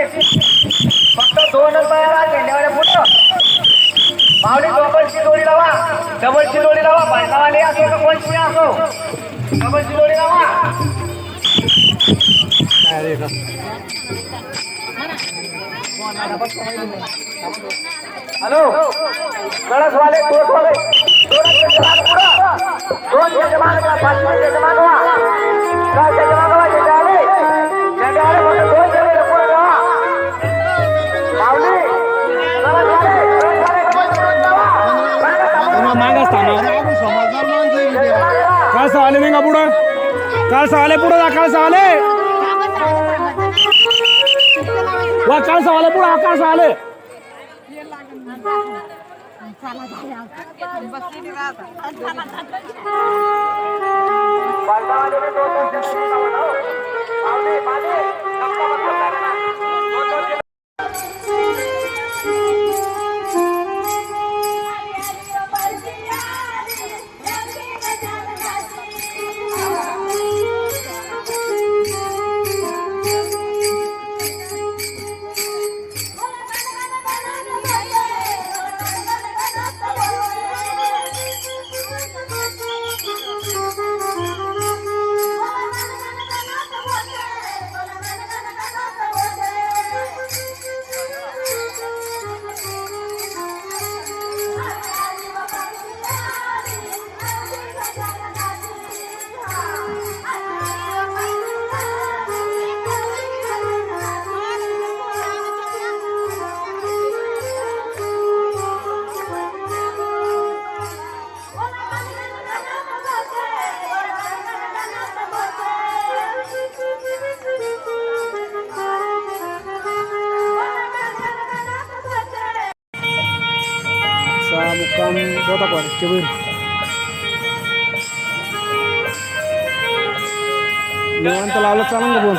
फक्त 2च तयार झेंड्यावाल्या पुढं माऊली डबलची जोडी लावा डबलची जोडी लावा बैलावाले असो का कोणची असो डबलची जोडी लावा हॅलो गळसवाले कोटवाले दोन यजमान का पाचवे यजमान व्हा का यजमान व्हा झेंड्यावाले फक्त 2 जण पुढे लावा माऊली काल सवाले नाही का पुढं काल सवाले पुढं जा काल सवाले वा काल सवाले पुढं हा काल सवाले मुक्काम होता पण केबीर निवांत लावलं चालेल का फोन